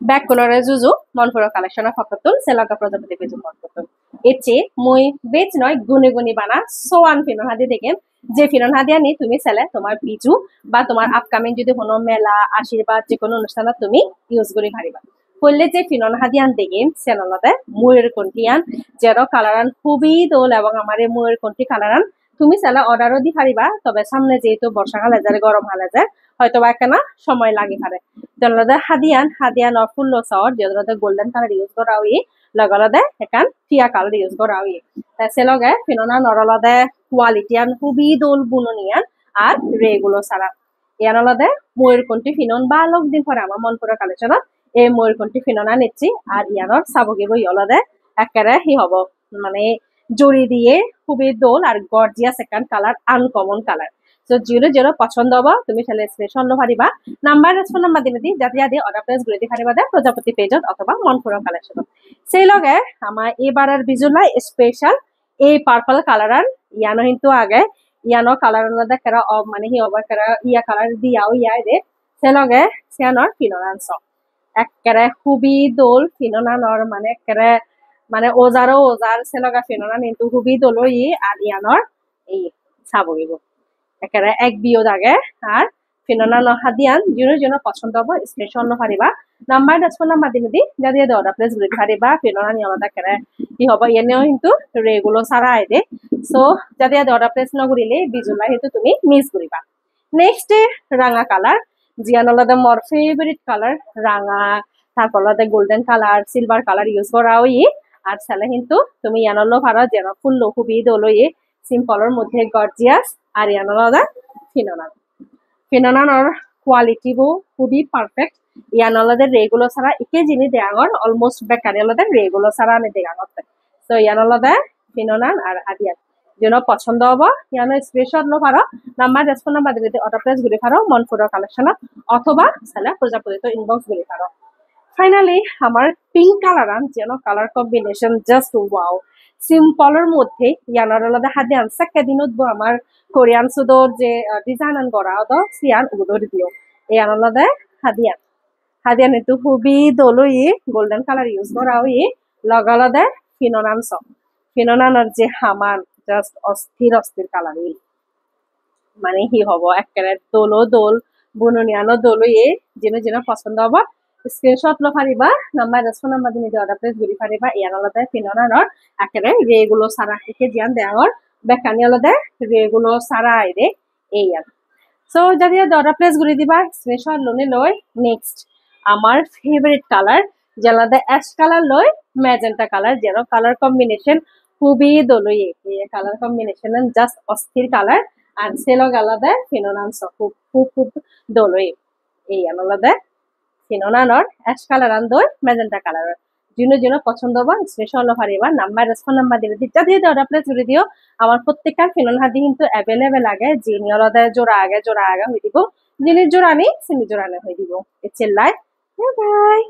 back কলরে জুজু Monpur collection ফকতুল সেলাকা প্রজাপতি পেজু মনপুতুল এচে মই বেচ নয় গুনে গুনি বানা সোয়ান ফিনন হাদি দেখেন যে ফিনন হাদি আনি তুমি সেলে তোমার পিজু বা তোমার আপকামিং যদি কোনো মেলা আশীর্বাদ যে কোনো অনুষ্ঠানত তুমি ইউজ করি পারিবা করলে যে ফিনন হাদিয়ান দেখেন সেনলতে ময়ের কন্টিয়ান যেরো কালারান খুবই দোল এবং আমার এই ময়ের কন্টি কালারান তুমি সেলে অর্ডারও দি পারিবা তবে সামনে যেহেতু বর্ষাকালে যায় গরম হালে যায় হয়তো বা একখানা সময় লাগে পারে যেনলদে হাদিয়ান অর ফুল সর যেনলদে গোল্ডেন কালার ইউজ করা হই লগলদে একান টিয়া কালার ইউজ করা হই সে লগে ফিননা নরলদে কোয়ালিটিয়ান খুবই দোল বুননিয়ান আর রেগুলো সারা ইয়ানলদে ময়ূরকণ্ঠী ফিনন বা লোক দিন পরে আমার মন পুরো কালেকশনত এই ময়ূরকণ্ঠী ফিননা নিচ্ছি আর ইয়ানর সাবগিব ইয়লদে একেবারে হি হব মানে জড়ি দিয়ে খুবই দোল আর গর্জিয়াস একান কালার আনকমন কালার তো জিরো জিরো পছন্দ হব তুমি তাহলে স্ক্রিনশট লো পারিবা নাম্বার রেসপন নাম্বার দিনে দি যাতে যাতে অর্ডার প্লেস গুলি পারিবা দে প্রজাপতি পেজত অথবা মনপুর কালেকশনত সেই লগে আমার এবারের বিজুলাই স্পেশাল এই পার্পল কালারান ইয়ানো কিন্তু আগে ইয়ানো কালার কেরা মানে হি অবা কেরা ইয়া কালার দিয়াও ইয়া দে সেই লগে সিয়ানোর ফিনোরানস একেবারে খুবই দোল ফিনোনানর মানে একেবারে মানে ওজার সে লগা ফিনোনান কিন্তু খুবই দোল ই আর ইয়ানোর এই সাবগিব একেবারে এক বিও দাগে আর ফিননা নহাদিয়ান যিনি যিনি পছন্দ হব স্ক্রিনশট লো পারিবা নাম্বার রেসপন নাম্বার দিনে দি যাতে যাতে অর্ডার প্লেস গুলি পারিবা ফিননা নিয়মতা একেবারে কি হব এনেও কিন্তু রেগুলো সারা আইদে সো যাতে যাতে অর্ডার প্লেস নকরিলে বিজুলাই কিন্তু তুমি মিস করিবা নেক্সট রাঙা কালার জিয়ানলদে মোর ফেভারিট কালার রাঙা তারপরলদে golden colour silver colour use করা হই আর সেলে কিন্তু তুমি ইয়ানলো পারো যেন ফুল খুবই দোলই সিম্পলের মধ্যে গর্জিয়াস আর ইয়ানলদে ফিনোনানর কোয়ালিটি বো খুবই পারফেক্ট ইয়ানলদে রেগুলো ছাড়া একে জিনি দেয়াঙর অলমোস্ট বেকারি অলদে রেগুলো ছাড়া আমি দেয়াঙতে সো ইয়ানলদে ফিনোনান আর আদিয়ান যেন পছন্দ হব ইয়ানো স্ক্রিনশট লো পারো নাম্বার রেসপন নাম্বার দিলে অর্ডার প্লেস গুলি পারো মনপুর কালেকশনত অথবা সেলে প্রজাপতি ইনবক্স গুলি পারো ফাইনালি আমার পিঙ্ক কালারান যেন কালার কম্বিনেশন জাস্ট ওয়াও সিম্পলের মধ্যে ইয়ানোর আলাদা হাদিয়ান সাক্কা দিনত বো আমার কোরিয়ান সুদর যে ডিজাইন করা হতো সিয়ান উদর দিও এই আলাদা হাদিয়ান একটু খুবই দোলই গোল্ডেন কালার ইউজ করা হই লগালদে ফিনোনানর যে হামান জাস্ট অস্থির কালারই মানে হি হব একেবারে দোল বুননিয়ানো দোলই যেন যেন পছন্দ হব স্ক্রিনশট লো পারিবা নাম্বার রেসপন নাম্বার দিনে অর্ডার প্লেস গুলি পারিবা ইয়ানলদে ফিনোনানর একেবারে রেগুলো সারা একে জিয়ান দেওয়ার বেকানি আলাদা রেগুলো সারা আইদে এই আর সো যদি অর্ডার প্লেস গুলি দিবা স্ক্রিনশট লোনে লয় নেক্সট আমার ফেভারিট কালার যেলাদে অ্যাশ কালার লয় ম্যাজেন্টা কালার যেন কালার কম্বিনেশন খুবই দোলই এই কালার কম্বিনেশন জাস্ট অস্থির কালার আর সেলগ আলাদা ফিনোনানস খুব দোলই এই আলাদা ফিনোনানর অ্যাশ কালার আন দই ম্যাজেন্টা কালার যিনি পছন্দ হব স্ক্রিনশট লো পারিবা নাম্বার রেসপন নাম্বার দিলে দিটা দিয়ে অর্ডার প্লেস করে দিও আমার প্রত্যেকটা ফিনন হাদি কিন্তু অ্যাভেলেবেল আগে যিনি আলাদা জোড়া আগে হয়ে দিব যিনি জোড়া নেই সিনি জোড়া হয়ে দিব it's a life bye bye